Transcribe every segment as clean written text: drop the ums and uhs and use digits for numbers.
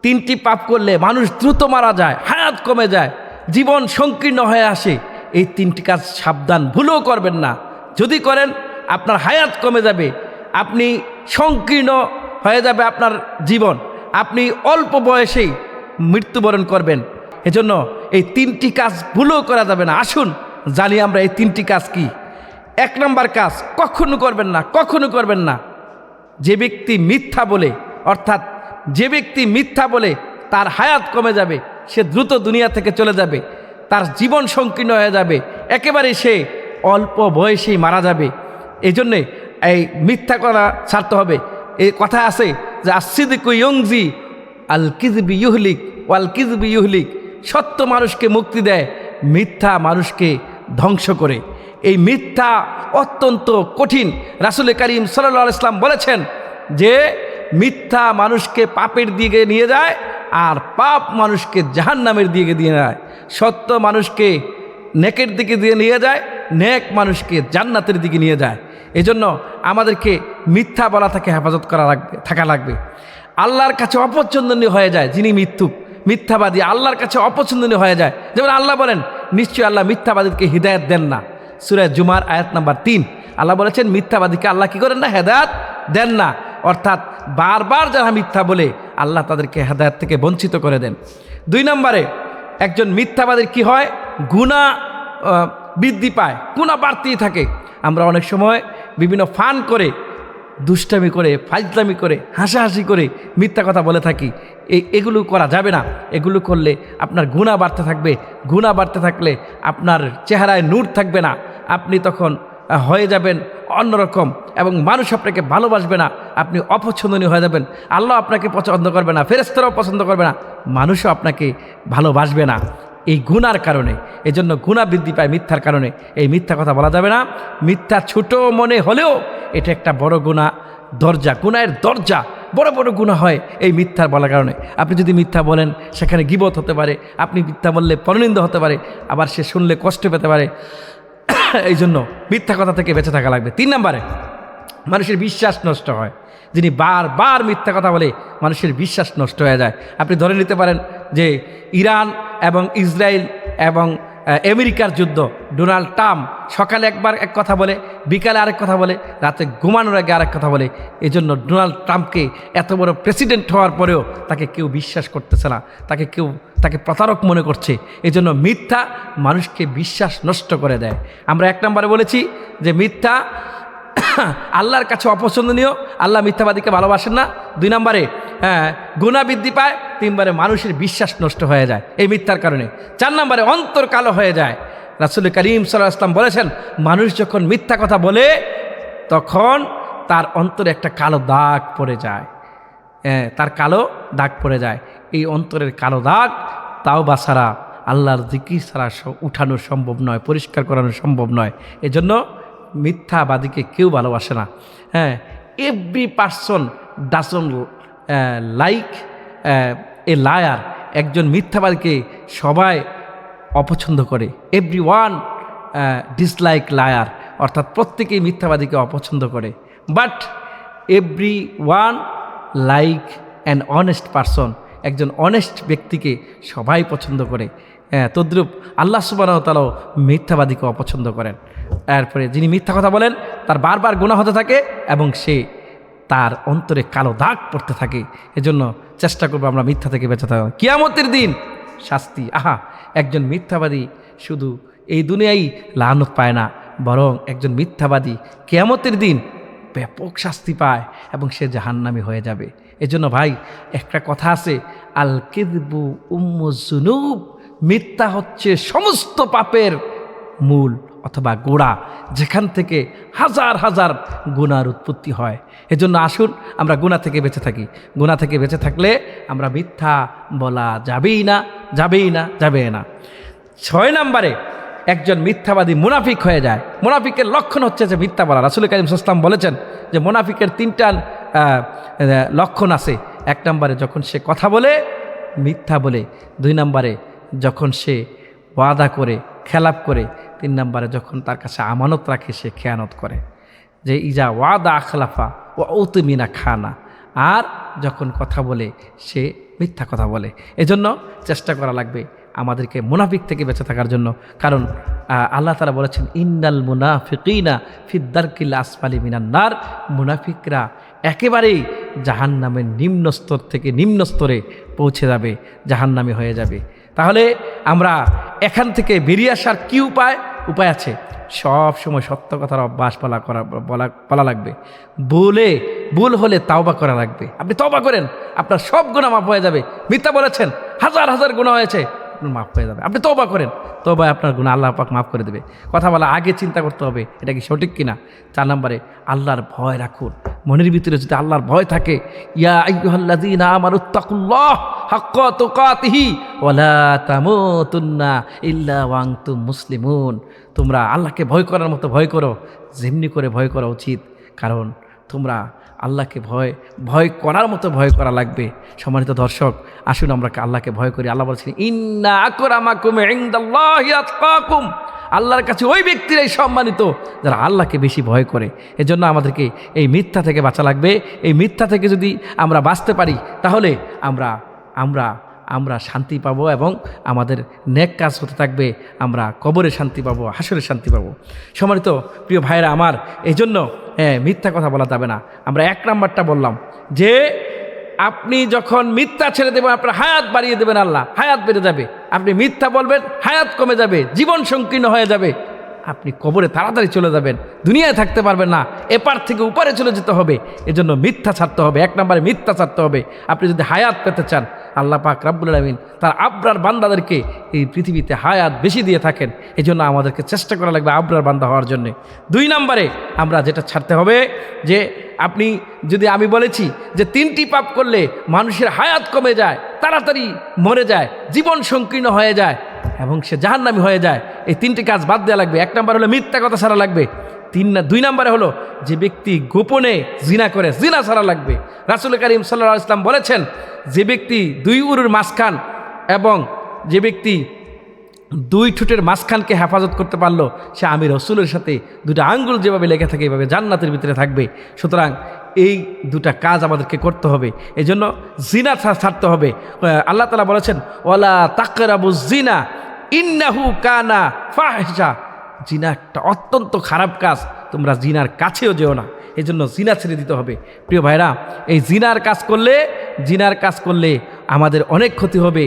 তিনটি পাপ করলে মানুষ দ্রুত মারা যায়, হায়াত কমে যায়, জীবন সংকীর্ণ হয়ে আসে। এই তিনটি কাজ সাবধান, ভুলও করবেন না। যদি করেন আপনার হায়াত কমে যাবে, আপনি সংকীর্ণ হয়ে যাবে আপনার জীবন, আপনি অল্প বয়সেই মৃত্যুবরণ করবেন। এজন্য এই তিনটি কাজ ভুলও করা যাবে না। আসুন জানি আমরা এই তিনটি কাজ কি। 1 নম্বর কাজ, কখনো করবেন না, কখনো করবেন না। যে ব্যক্তি মিথ্যা বলে, অর্থাৎ যে ব্যক্তি মিথ্যা বলে তার হায়াত কমে যাবে, সে দ্রুত দুনিয়া থেকে চলে যাবে, তার জীবন সংকীর্ণ হয়ে যাবে, একেবারে সে অল্প বয়সেই মারা যাবে। এই জন্যে এই মিথ্যা করা ছাড়তে হবে। এই কথা আছে যে আসিদিকু ইয়ংজি আল কিযবি ইউহলিক ওয়াল কিযবি ইউহলিক। সত্য মানুষকে মুক্তি দেয়, মিথ্যা মানুষকে ধ্বংস করে। এই মিথ্যা অত্যন্ত কঠিন। রাসূল করিম সাল্লাল্লাহু আলাইহি ওয়াসাল্লাম বলেছেন যে মিথ্যা মানুষকে পাপের দিকে নিয়ে যায় আর পাপ মানুষকে জাহান্নামের দিকে দিয়ে যায়। সত্য মানুষকে নেকের দিকে দিয়ে নিয়ে যায়, নেক মানুষকে জান্নাতের দিকে নিয়ে যায়। এজন্য আমাদেরকে মিথ্যা বলা থেকে হেফাজত করা থাকা লাগবে। আল্লাহর কাছে অপছন্দনীয় হয়ে যায় যিনি মিথ্যাবাদী, আল্লাহর কাছে অপছন্দনীয় হয়ে যায়। যেমন আল্লাহ বলেন, নিশ্চয়ই আল্লাহ মিথ্যাবাদীকে হিদায়াত দেন না। সূরা জুমার আয়াত নাম্বার 3 আল্লাহ বলেছেন মিথ্যাবাদীকে আল্লাহ কি করেন না, হেদায়াত দেন না। অর্থাৎ বারবার যারা মিথ্যা বলে আল্লাহ তাদেরকে হেদায়াত থেকে বঞ্চিত করে দেন। 2 নম্বরে একজন মিথ্যাবাদীর কি হয়, গুনাহ বৃদ্ধি পায়, গুনাহ বাড়তেই থাকে। আমরা অনেক সময় বিভিন্ন ফান করে, দুষ্টামি করে, ফাজলামি করে, হাসাহাসি করে মিথ্যা কথা বলে থাকি। এগুলো করা যাবে না। এগুলো করলে আপনার গুনাহ বাড়তে থাকবে। গুনাহ বাড়তে থাকলে আপনার চেহারায় নূর থাকবে না, আপনি তখন হয়ে যাবেন অন্যরকম এবং মানুষ আপনাকে ভালোবাসবে না, আপনি অপছন্দনীয় হয়ে যাবেন। আল্লাহ আপনাকে পছন্দ করবে না, ফেরেশতারাও পছন্দ করবে না, মানুষও আপনাকে ভালোবাসবে না এই গুনার কারণে। এই জন্য গুনাহ বৃদ্ধি পায় মিথ্যার কারণে। এই মিথ্যা কথা বলা যাবে না। মিথ্যা ছোট মনে হলেও এটা একটা বড় গুনাহ, দরজা, গুনাহের দরজা, বড় বড় গুনাহ হয় এই মিথ্যার বলার কারণে। আপনি যদি মিথ্যা বলেন সেখানে গীবত হতে পারে, আপনি মিথ্যা বললে পরনিন্দা হতে পারে, আবার সে শুনলে কষ্ট পেতে পারে। এই জন্য মিথ্যা কথা থেকে বেঁচে থাকা লাগবে। 3 নম্বরে মানুষের বিশ্বাস নষ্ট হয়। যিনি বারবার মিথ্যা কথা বলে মানুষের বিশ্বাস নষ্ট হয়ে যায়। আপনি ধরে নিতে পারেন যে ইরান এবং ইসরায়েল এবং আমেরিকার যুদ্ধ, ডোনাল্ড ট্রাম্প সকালে একবার এক কথা বলে, বিকালে আরেক কথা বলে, রাতে ঘুমানোর আগে আরেক কথা বলে। এই জন্য ডোনাল্ড ট্রাম্পকে এত বড় প্রেসিডেন্ট হওয়ার পরেও তাকে কেউ বিশ্বাস করতেছে না, তাকে প্রতারক মনে করছে। এই জন্য মিথ্যা মানুষকে বিশ্বাস নষ্ট করে দেয়। আমরা 1 নম্বরে বলেছি যে মিথ্যা আল্লাহর কাছে অপছন্দনীয়, আল্লাহ মিথ্যাবাদীকে ভালোবাসেন না। 2 নম্বরে গুনাহ বৃদ্ধি পায়। 3 নম্বরে মানুষের বিশ্বাস নষ্ট হয়ে যায় এই মিথ্যার কারণে। 4 নম্বরে অন্তর কালো হয়ে যায়। রাসূল করিম সাল্লাল্লাহু আলাইহি ওয়াসাল্লাম বলেছেন, মানুষ যখন মিথ্যা কথা বলে তখন তার অন্তরে একটা কালো দাগ পড়ে যায়। তার কালো দাগ পড়ে যায়। এই অন্তরের কালো দাগ তাওবা ছাড়া, আল্লাহর জিকির ছাড়া উঠানো সম্ভব নয়, পরিষ্কার করানো সম্ভব নয়। এজন্য মিথ্যাবাদীকে কেউ ভালোবাসে না। Every person doesn't like a liar. একজন মিথ্যাবাদীকে সবাই অপছন্দ করে। এভরি ওয়ান ডিসলাইক লায়ার, অর্থাৎ প্রত্যেকেই মিথ্যাবাদীকে অপছন্দ করে। But every one like an honest person. একজন অনেস্ট ব্যক্তিকে সবাই পছন্দ করে। তদ্রূপ আল্লাহ সুবহানাহু ওয়া তাআলা মিথ্যাবাদীকে অপছন্দ করেন। এরপরে যিনি মিথ্যা কথা বলেন তার বারবার গুনাহ হতে থাকে এবং সে তার অন্তরে কালো দাগ পড়তে থাকে। এজন্য চেষ্টা করবো আমরা মিথ্যা থেকে বেঁচে থাকা। কিয়ামতের দিন শাস্তি, একজন মিথ্যাবাদী শুধু এই দুনিয়ায় লানত পায় না, বরং একজন মিথ্যাবাদী কিয়ামতের দিন ব্যাপক শাস্তি পায় এবং সে জাহান্নামী হয়ে যাবে। এজন্য ভাই, একটা কথা আছে, আল কিযবু উম্মুজ যুনুব। মিথ্যা হচ্ছে সমস্ত পাপের মূল অথবা গোড়া, যেখান থেকে হাজার হাজার গুনার উৎপত্তি হয়। এজন্য আসুন আমরা গুনাহ থেকে বেঁচে থাকি। গুনাহ থেকে বেঁচে থাকলে আমরা মিথ্যা বলা যাবেই না, যাবেই না, যাবে না। 6 নম্বরে একজন মিথ্যাবাদী মুনাফিক হয়ে যায়। মুনাফিকের লক্ষণ হচ্ছে যে মিথ্যা বলা। রাসূল করিম সাল্লাল্লাহু আলাইহি ওয়াসাল্লাম বলেছেন যে মুনাফিকের 3টা লক্ষণ আছে। 1 নম্বরে যখন সে কথা বলে মিথ্যা বলে, 2 নম্বরে যখন সে ওয়াদা করে খেলাপ করে, 3 নম্বরে যখন তার কাছে আমানত রাখে সে খেয়ানত করে। যে ইজা ওয়াদা আখলাফা ওয়া উতমিনা খানা। আর যখন কথা বলে সে মিথ্যা কথা বলে। এজন্য চেষ্টা করা লাগবে আমাদেরকে মুনাফিক থেকে বেঁচে থাকার জন্য। কারণ আল্লাহ তাআলা বলেছেন, ইন্নাল মুনাফিকিনা ফিদ-দারকিল আসফালি মিনান নার, মুনাফিকরা একেবারেই জাহান্নামের নিম্ন স্তর থেকে নিম্ন স্তরে পৌঁছে যাবে, জাহান্নামী হয়ে যাবে। তাহলে আমরা এখান থেকে বেরিয়ে আসার কী উপায় আছে? সব সময় সত্য কথার অভ্যাস বলা লাগবে। ভুল হলে তাওবা করা লাগবে। আপনি তওবা করেন, আপনার সব গুনাহ মাফ হয়ে যাবে। মিথ্যা বলেছেন, হাজার হাজার গুনাহ হয়েছে, মাফ হয়ে যাবে। আপনি তওবা করেন, তওবায় আপনার গুনাহ আল্লাহ পাক মাফ করে দেবে। কথা বলা আগে চিন্তা করতে হবে এটা কি সঠিক কিনা। 4 নম্বরে আল্লাহর ভয় রাখুন। মনের ভিতরে যদি আল্লাহর ভয় থাকে, ইয়া আইয়ুহাল্লাযীনা আমানুত্তাকুল্লাহ হাক্কা তুকাতিহি ওয়া লা তামুতুন্না ইল্লা ওয়া আনতুম মুসলিমুন। তোমরা আল্লাহকে ভয় করার মতো ভয় করো, যেমনি করে ভয় করা উচিত। কারণ তোমরা আল্লাহকে ভয় করার মতো ভয় করা লাগবে। সম্মানিত দর্শক, আসুন আমরা আল্লাহকে ভয় করি। আল্লাহ বলছেন, ইন্না আকরামাকুম ইনদাল্লাহি আতকাকুম। আল্লাহর কাছে ওই ব্যক্তিরাই সম্মানিত যারা আল্লাহকে বেশি ভয় করে। এজন্য আমাদেরকে এই মিথ্যা থেকে বাঁচা লাগবে। এই মিথ্যা থেকে যদি আমরা বাঁচতে পারি, তাহলে আমরা শান্তি পাবো এবং আমাদের নেক কাজ হতে থাকবে। আমরা কবরে শান্তি পাবো, হাসরে শান্তি পাবো। সম্মানিত প্রিয় ভাইরা আমার, এই জন্য মিথ্যা কথা বলা যাবে না। আমরা 1 নাম্বারটা বললাম যে আপনি যখন মিথ্যা ছেড়ে দেবেন, আপনার হায়াত বাড়িয়ে দেবেন, আল্লাহ হায়াত বেড়ে যাবে। আপনি মিথ্যা বলবেন, হায়াত কমে যাবে, জীবন সংকীর্ণ হয়ে যাবে, আপনি কবরে তাড়াতাড়ি চলে যাবেন, দুনিয়ায় থাকতে পারবেন না, এপার থেকে উপরে চলে যেতে হবে। এজন্য মিথ্যা ছাড়তে হবে। 1 নম্বরে মিথ্যা ছাড়তে হবে। আপনি যদি হায়াত পেতে চান, আল্লাহ পাক রব্বুল আলামিন তার আবরার বান্দাদেরকে এই পৃথিবীতে হায়াত বেশি দিয়ে থাকেন। এজন্য আমাদেরকে চেষ্টা করা লাগবে আবরার বান্দা হওয়ার জন্য। 2 নম্বরে আমরা যেটা ছাড়তে হবে যে আমি বলেছি যে 3টি পাপ করলে মানুষের হায়াত কমে যায়, তাড়াতাড়ি মরে যায়, জীবন সংকীর্ণ হয়ে যায় এবং সে জাহান্নামী হয়ে যায়। এই 3টি কাজ বাদ দেওয়া লাগবে। 1 নম্বর হলো মিথ্যা কথা ছাড়া লাগবে। 2 নম্বরে হলো যে ব্যক্তি গোপনে জিনা করে, জিনা ছাড়া লাগবে। রাসূল করিম সাল্লাল্লাহু আলাইহি ওয়াসাল্লাম বলেছেন, যে ব্যক্তি 2 উরুর মাঝখান এবং যে ব্যক্তি 2 ঠোঁটের মাঝখানকে হেফাজত করতে পারলো, সে আমি রসুলের সাথে 2টা আঙ্গুল যেভাবে লেগে থাকে এইভাবে জান্নাতের ভিতরে থাকবে। সুতরাং এই 2টা কাজ আমাদেরকে করতে হবে। এই জন্য জিনা ছাড়তে হবে। আল্লাহ তাআলা বলেছেন, ওয়ালা তাকরাবুজ জিনা ইন্নাহু কানা ফাহিশা। জিনা একটা অত্যন্ত খারাপ কাজ, তোমরা জিনার কাছেও যেও না। এই জন্য জিনা ছেড়ে দিতে হবে। প্রিয় ভাইরা, এই জিনার কাজ করলে আমাদের অনেক ক্ষতি হবে।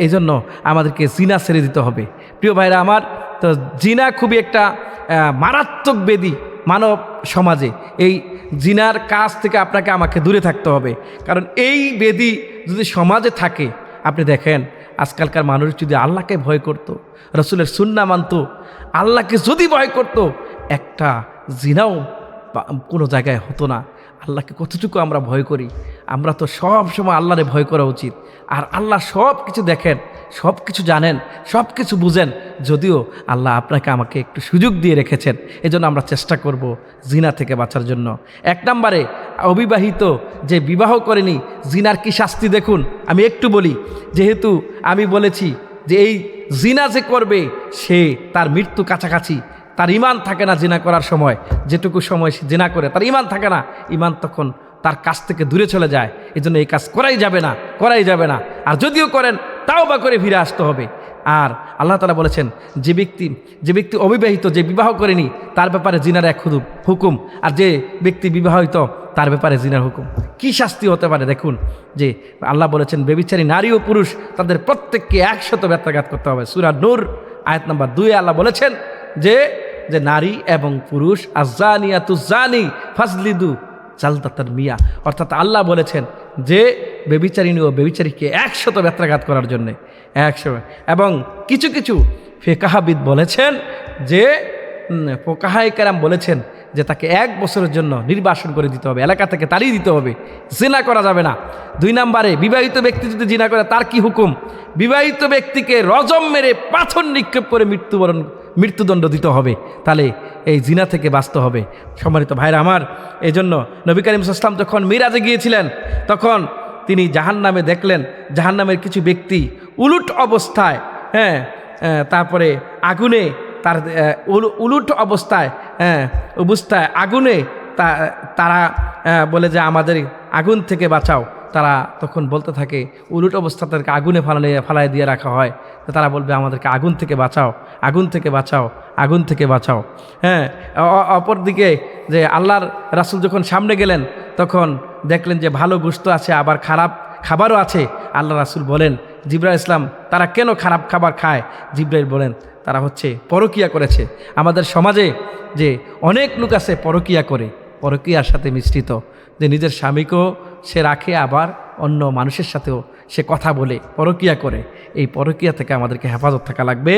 এই জন্য আমাদেরকে জিনা ছেড়ে দিতে হবে। প্রিয় ভাইরা আমার, তো জিনা খুবই একটা মারাত্মক ব্যাধি মানব সমাজে। এই জিনার কাজ থেকে আমাকে দূরে থাকতে হবে। কারণ এই ব্যাধি যদি সমাজে থাকে, আপনি দেখেন আজকালকার মানুষ যদি আল্লাহকে ভয় করত, রসুলের সুন্নাহ মানত, আল্লাহকে যদি ভয় করত, একটা জিনাও কোনো জায়গায় হতো না। আল্লাহকে কতটুকু আমরা ভয় করি। আমরা তো সব সময় আল্লাহরে ভয় করা উচিত। আর আল্লাহ সব কিছু দেখেন, সব কিছু জানেন, সব কিছু বুঝেন। যদিও আল্লাহ আমাকে একটু সুযোগ দিয়ে রেখেছেন। এজন্য আমরা চেষ্টা করব জিনা থেকে বাঁচার জন্য। 1 নম্বরে অবিবাহিত যে বিবাহ করেনি, জিনার কি শাস্তি দেখুন। আমি একটু বলি, যেহেতু আমি বলেছি যে এই জিনা যে করবে সে তার মৃত্যু কাছাকাছি, তার ঈমান থাকে না জিনা করার সময়। যেটুকু সময় সে জিনা করে তার ঈমান থাকে না, ঈমান তখন তার কাছ থেকে দূরে চলে যায়। এজন্য এই কাজ করাই যাবে না। আর যদিও করেন, তাওবা করে ফিরে আসতে হবে। আর আল্লাহ তাআলা বলেছেন, যে ব্যক্তি অবিবাহিত, যে বিবাহ করেনি, তার ব্যাপারে জিনার 1 হুকুম, আর যে ব্যক্তি বিবাহিত তার ব্যাপারে জিনার হুকুম। কি শাস্তি হতে পারে দেখুন। যে আল্লাহ বলেছেন, ব্যভিচারী নারী ও পুরুষ তাদের প্রত্যেককে 100 বেত্রাঘাত করতে হবে। সূরা নূর আয়াত নম্বর 2 আল্লাহ বলেছেন যে নারী এবং পুরুষ আযানিয়াতু যানি ফাজলিদু জালদাতান মিয়া। অর্থাৎ আল্লাহ বলেছেন যে ব্যভিচারিণী ও ব্যভিচারীকে 100 বেত্রাঘাত করার জন্যে 100। এবং কিছু ফিকহাবিদ বলেছেন যে ফুকাহায়ে কেরাম বলেছেন যে তাকে 1 বছরের জন্য নির্বাসন করে দিতে হবে, এলাকা থেকে তাড়িয়ে দিতে হবে, জিনা করা যাবে না। 2 নম্বরে বিবাহিত ব্যক্তি যদি জিনা করে তার কি হুকুম? বিবাহিত ব্যক্তিকে রজম মেরে পাথর নিক্ষেপ করে মৃত্যুদণ্ড দিতে হবে। তাহলে এই জিনা থেকে বাঁচতে হবে। সম্মানিত ভাইরা আমার, এই জন্য নবী করিম সাল্লাল্লাহু আলাইহি ওয়াসাল্লাম যখন মিরাজে গিয়েছিলেন, তখন তিনি জাহান্নামে দেখলেন, জাহান্নামের কিছু ব্যক্তি উলুট অবস্থায়, তারপরে আগুনে, তার উলুট অবস্থায় আগুনে তারা বলে যে আমাদের আগুন থেকে বাঁচাও। তারা তখন বলতে থাকে, উলট অবস্থা তাদেরকে আগুনে ফালাই দিয়ে রাখা হয়, তো তারা বলবে আমাদেরকে আগুন থেকে বাঁচাও, আগুন থেকে বাঁচাও, আগুন থেকে বাঁচাও। হ্যাঁ, অপরদিকে যে আল্লাহর রাসূল যখন সামনে গেলেন তখন দেখলেন যে ভালো গোশত আছে, আবার খারাপ খাবারও আছে। আল্লাহ রাসূল বলেন, জিবরাইল ইসলাম, তারা কেন খারাপ খাবার খায়? জিবরাইল বলেন, তারা হচ্ছে পরকিয়া করেছে। আমাদের সমাজে যে অনেক লোক আছে পরকিয়া করে, পরকিয়ার সাথে মিশ্রিত, যে নিজের স্বামীকেও সে রাখে, আবার অন্য মানুষের সাথেও সে কথা বলে, পরকিয়া করে। এই পরকিয়া থেকে আমাদেরকে হেফাজত থাকা লাগবে।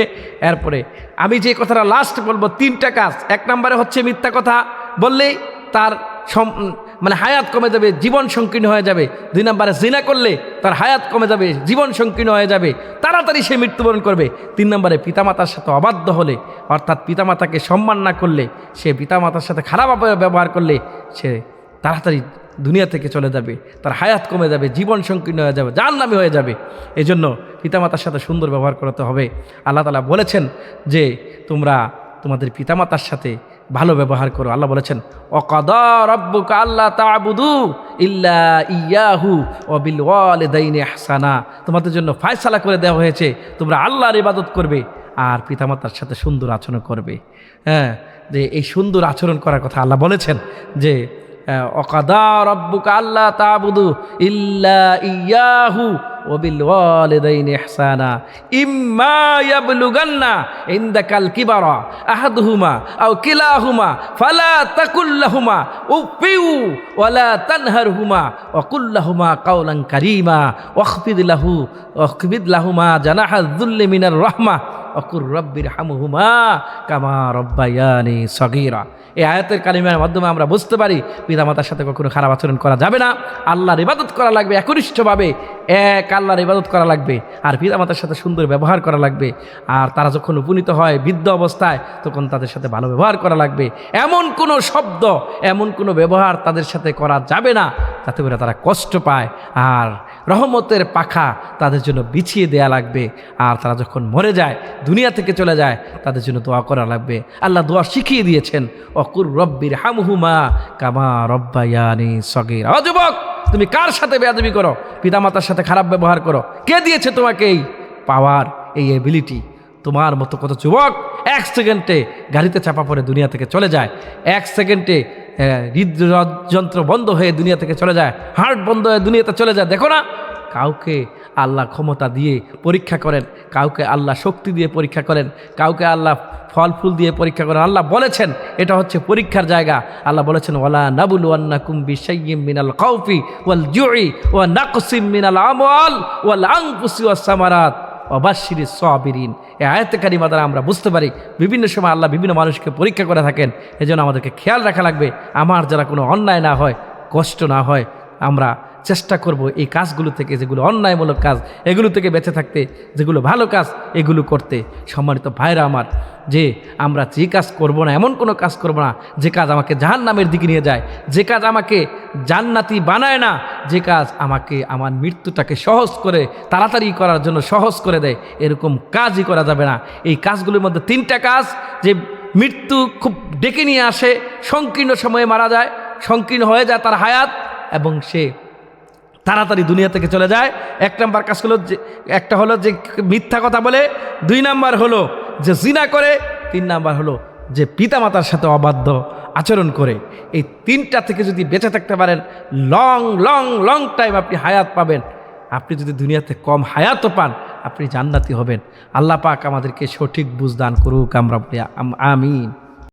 এরপরে আমি যে কথাটা লাস্ট বলবো, 3টা কাজ। 1 নম্বরে হচ্ছে মিথ্যা কথা বললেই তার মানে হায়াত কমে যাবে, জীবন সংকীর্ণ হয়ে যাবে। 2 নম্বরে জিনা করলে তার হায়াত কমে যাবে, জীবন সংকীর্ণ হয়ে যাবে, তাড়াতাড়ি সে মৃত্যুবরণ করবে। 3 নম্বরে পিতামাতার সাথে অবাধ্য হলে, অর্থাৎ পিতামাতাকে সম্মান না করলে, সে পিতামাতার সাথে খারাপভাবে ব্যবহার করলে সে তাড়াতাড়ি দুনিয়া থেকে চলে যাবে, তার হায়াত কমে যাবে, জীবন সংকীর্ণ হয়ে যাবে, জাহান্নামী হয়ে যাবে। এই জন্য পিতামাতার সাথে সুন্দর ব্যবহার করতে হবে। আল্লাহ তাআলা বলেছেন যে তোমরা তোমাদের পিতামাতার সাথে ভালো ব্যবহার করো। আল্লাহ বলেছেন, ওয়াকাদা রাব্বুকা আল্লা তা'বুদু ইল্লা ইয়াহু ওয়া বিল ওয়ালিদাইনি ইহসানা। তোমাদের জন্য ফয়সালা করে দেওয়া হয়েছে তোমরা আল্লাহর ইবাদত করবে আর পিতামাতার সাথে সুন্দর আচরণ করবে। হ্যাঁ, যে এই সুন্দর আচরণ করার কথা আল্লাহ বলেছেন, যে ওয়াকাদা রাব্বুকা আল্লা তা'বুদু ইল্লা ইয়াহু ওয়া বিল ওয়ালিদাইনি ইহসানা ইম্মা ইয়াবলুগান্না ইনদাকাল কিবারা আহাদুহুমা আও কিলাহুমা ফালা তাকুল লাহুমা উফিউ ওয়ালা তানহারহুমা ওয়া কুল লাহুমা কাওলান কারীমা ওয়াখফিদ লাহুমা জানাহায যুল্লি মিনার রাহমাহ ওয়া কুর রাব্বিরহামহুমা কামা রাব্বায়ানি সগীরা। এই আয়াতের কালিমার মাধ্যমে আমরা বুঝতে পারি পিতামাতার সাথে কখনো খারাপ আচরণ করা যাবে না। আল্লাহর ইবাদত করা লাগবে, একনিষ্ঠভাবে এক আল্লাহর ইবাদত করা লাগবে, আর পিতামাতার সাথে সুন্দর ব্যবহার করা লাগবে। আর তারা যখন উপনীত হয় বৃদ্ধ অবস্থায়, তখন তাদের সাথে ভালো ব্যবহার করা লাগবে। এমন কোনো শব্দ, এমন কোনো ব্যবহার তাদের সাথে করা যাবে না যাতে করে তারা কষ্ট পায়। আর রহমতের পাখা তাদের জন্য বিছিয়ে দেয়া লাগবে। আর তারা যখন মরে যায়, দুনিয়া থেকে চলে যায়, তাদের জন্য দোয়া করা লাগবে। আল্লাহ দোয়া শিখিয়ে দিয়েছেন, ওয়াকুর রব্বিরহামহুমা কামা রব্বায়ানি সগীরা। ও যুবক, তুমি কার সাথে বেয়াদবি করো? পিতামাতার সাথে খারাপ ব্যবহার করো। কে দিয়েছে তোমাকে এই পাওয়ার, এই এবিলিটি? তোমার মতো কত যুবক 1 সেকেন্ডে গাড়িতে চাপা পড়ে দুনিয়া থেকে চলে যায়, 1 সেকেন্ডে হৃদযন্ত্র বন্ধ হয়ে দুনিয়া থেকে চলে যায়, হার্ট বন্ধ হয়ে দুনিয়াতে চলে যায়। দেখো না, কাউকে আল্লাহ ক্ষমতা দিয়ে পরীক্ষা করেন, কাউকে আল্লাহ শক্তি দিয়ে পরীক্ষা করেন, কাউকে আল্লাহ ফল ফুল দিয়ে পরীক্ষা করেন। আল্লাহ বলেছেন এটা হচ্ছে পরীক্ষার জায়গা। আল্লাহ বলেছেন, ওয়ালা নাবলুওয়ান্নাকুম বিশাইয়্যিম মিনাল খাউফি ওয়াল জুই ওয়া নাকসিম মিনাল আমওয়াল ওয়াল আনফুসি ওয়াস সামারাত ওয়া বাশশিরিস সাবিরিন। এই আয়াতে কারিমা দ্বারা আমরা বুঝতে পারি বিভিন্ন সময় আল্লাহ বিভিন্ন মানুষকে পরীক্ষা করে থাকেন। এজন্য আমাদেরকে খেয়াল রাখা লাগবে আমার যারা কোনো অন্যায় না হয়, কষ্ট না হয়। আমরা চেষ্টা করব এই কাজগুলো থেকে, যেগুলো অন্যায়মূলক কাজ এগুলো থেকে বেঁচে থাকতে, যেগুলো ভালো কাজ এগুলো করতে। সম্মানিত ভাইরা আমার, যে আমরা যে কাজ করব না, এমন কোনো কাজ করব না যে কাজ আমাকে জাহান্নামের দিকে নিয়ে যায়, যে কাজ আমাকে জান্নাতি বানায় না, যে কাজ আমাকে আমার মৃত্যুটাকে সহজ করে তাড়াতাড়ি করার জন্য সহজ করে দেয়, এরকম কাজই করা যাবে না। এই কাজগুলোর মধ্যে 3টা কাজ যে মৃত্যু খুব ডেকে নিয়ে আসে, সংকীর্ণ সময়ে মারা যায়, সংকীর্ণ হয়ে যায় তার হায়াত, এবং সে তাড়াতাড়ি দুনিয়া থেকে চলে যায়। 1 নম্বর কাজ হলো যে, একটা হলো যে মিথ্যা কথা বলে, 2 নম্বর হলো যে জিনা করে, 3 নম্বর হলো যে পিতামাতার সাথে অবাধ্য আচরণ করে। এই 3টা থেকে যদি বেঁচে থাকতে পারেন, লং লং লং টাইম আপনি হায়াত পাবেন। আপনি যদি দুনিয়াতে কম হায়াতও পান, আপনি জান্নাতি হবেন। আল্লাহ পাক আমাদেরকে সঠিক বুঝ দান করুক, আমরা আমিন।